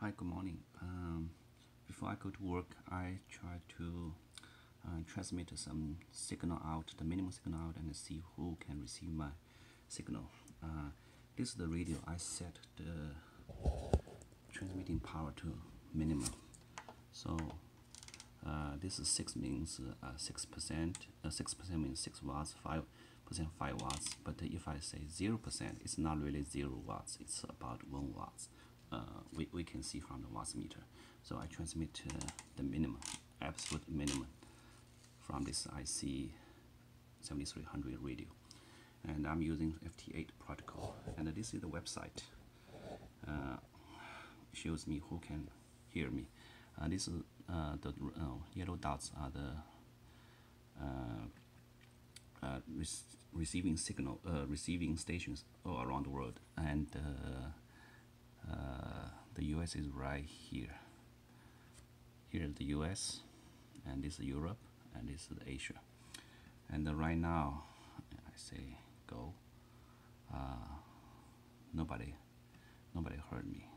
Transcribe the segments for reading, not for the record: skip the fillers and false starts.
Hi, good morning. Before I go to work, I try to transmit some signal out, the minimum signal out, and see who can receive my signal. This is the radio. I set the transmitting power to minimum. So this is 6 means 6%. 6% means 6 watts, 5% 5 watts. But if I say 0%, it's not really 0 watts. It's about 1 watts. We can see from the watts meter. So I transmit the minimum, absolute minimum, from this IC 7300 radio. And I'm using FT8 protocol. And this is the website. Shows me who can hear me. This is the yellow dots are the receiving signal, receiving stations all around the world, and the US is right here. Here is the US, and this is Europe, and this is Asia. And right now, I say go. Nobody heard me.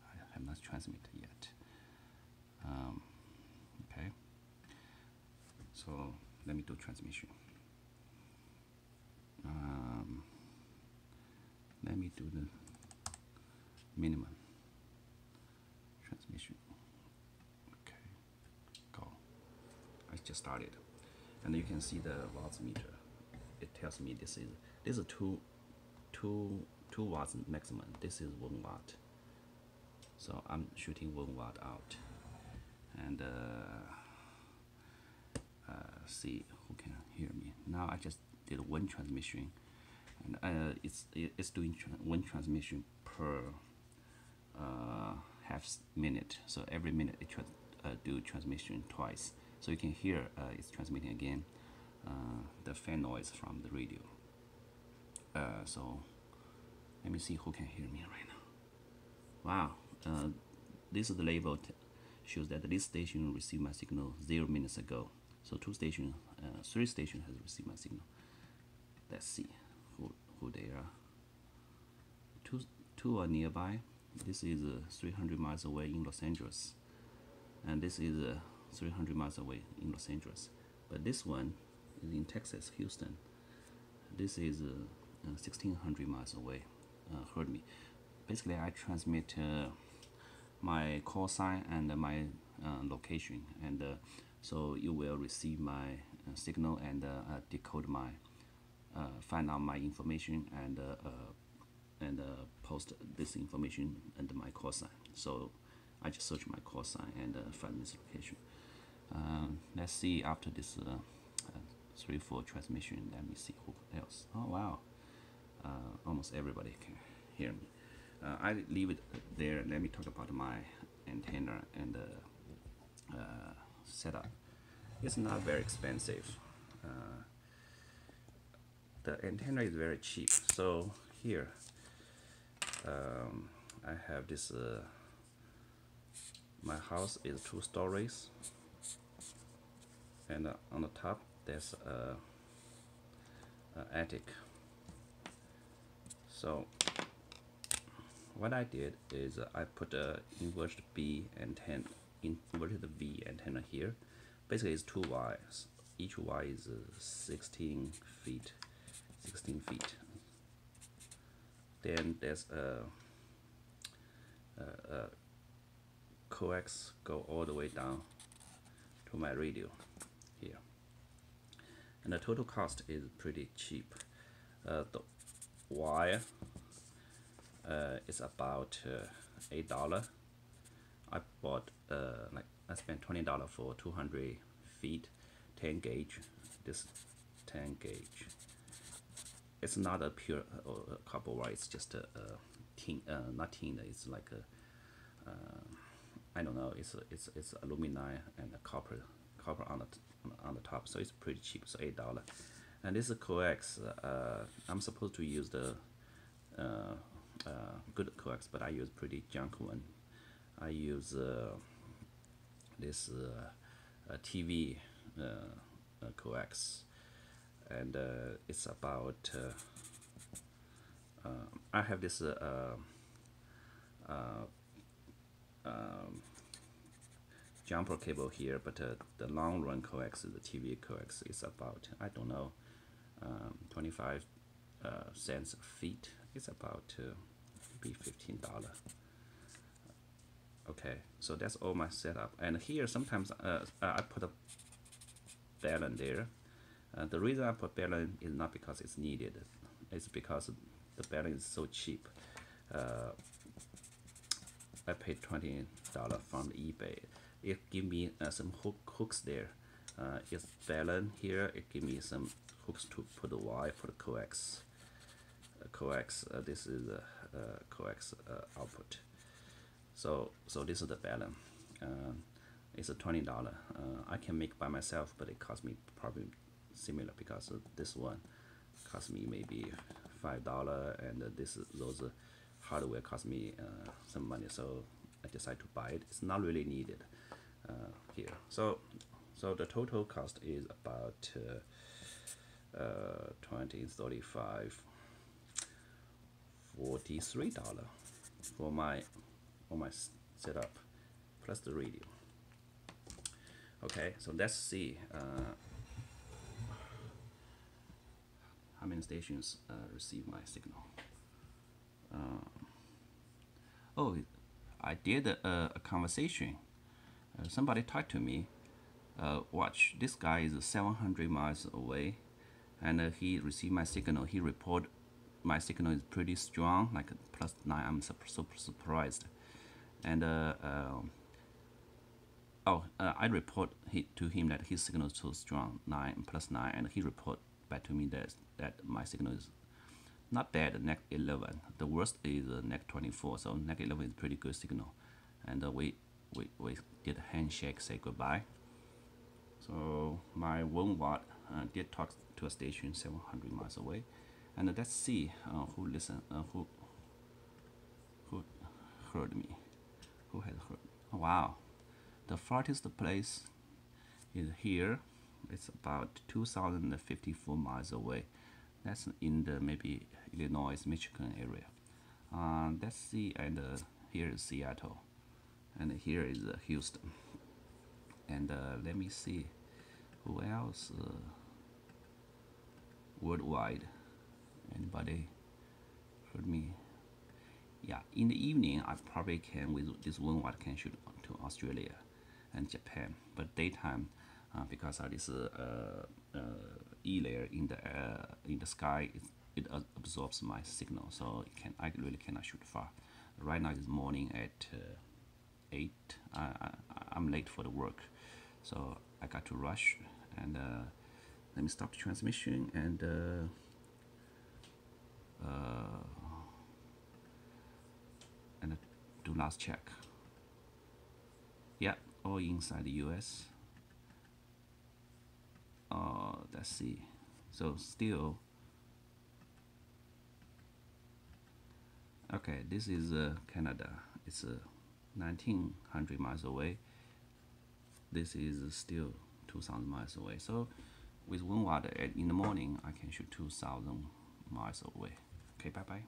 I have not transmitted yet. Okay. So let me do transmission. Let me do the minimum transmission. Okay, go. I just started, and you can see the watts meter. It tells me this is two watts maximum. This is 1 watt. So I'm shooting 1 watt out, and see who can hear me. Now I just did 1 transmission, and it's doing 1 transmission per half minute. So every minute it do transmission twice. So you can hear it's transmitting again the fan noise from the radio. So let me see who can hear me right now. Wow, this is the label shows that this station received my signal 0 minutes ago. So 3 stations has received my signal. Let's see who they are. Two are nearby. This is 300 miles away in Los Angeles, and this is 300 miles away in Los Angeles. But this one is in Texas, Houston. This is 1600 miles away. Heard me. Basically, I transmit my call sign and my location, and so you will receive my signal and decode my, find out my information, and post this information under my call sign. So I just search my call sign and find this location. Let's see after this 3-4 transmission. Let me see who else. Oh wow, almost everybody can hear me. I leave it there. Let me talk about my antenna and setup. It's not very expensive. The antenna is very cheap. So here I have this. My house is 2 stories, and on the top there's a attic. So what I did is I put a inverted V antenna here. Basically, it's 2 wires. Each wire is 16 feet. Then there's a coax go all the way down to my radio here, and the total cost is pretty cheap. The wire is about $8. I bought I spent $20 for 200 feet, 10 gauge. This 10 gauge. It's not a pure copper wire. It's just a tin, not tin. It's like a I don't know. It's aluminum and a copper on the top. So it's pretty cheap. So $8. And this is coax. I'm supposed to use the good coax, but I use pretty junk one. I use this TV coax, and it's about I have this jumper cable here, but the long run coax, the TV coax, is about, I don't know, 25 cents a feet. It's about maybe $15. Okay, so that's all my setup. And here sometimes I put a balun there. The reason I put balun is not because it's needed. It's because the balun is so cheap. I paid $20 from eBay. It give me some hooks there. It's balun here. It give me some hooks to put the wire for the coax. This is the coax output. So this is the balun. It's a $20. I can make by myself, but it cost me probably similar because this one cost me maybe $5, and those hardware cost me some money. So I decided to buy it. It's not really needed here. So the total cost is about 20, 35, $43 for my setup plus the radio. Okay, so let's see how many stations receive my signal. Oh, I did a conversation. Somebody talked to me. Watch, this guy is 700 miles away, and he received my signal. He reported my signal is pretty strong, like +9. I'm so surprised. And I report to him that his signal is so strong, +9, and he report back to me that my signal is not bad, -11. The worst is -24, so -11 is pretty good signal. And we did a handshake, say goodbye. So my 1 watt did talk to a station 700 miles away, and let's see who heard me, who has heard. Oh, wow, the farthest place is here. It's about 2,054 miles away. That's in the maybe Illinois, Michigan area. Let's see, and here is Seattle, and here is Houston. And let me see who else worldwide. Anybody heard me? Yeah, in the evening I probably can, with this 1 watt, can shoot to Australia and Japan. But daytime, because of this E layer in the sky, it absorbs my signal, so I really cannot shoot far. Right now it's morning at 8. I'm late for the work, so I got to rush. And let me stop the transmission and do last check. Yeah, all inside the US. Let's see. So still, okay, this is Canada. It's 1,900 miles away. This is still 2,000 miles away. So with 1 watt in the morning, I can shoot 2,000 miles away. Okay, bye bye.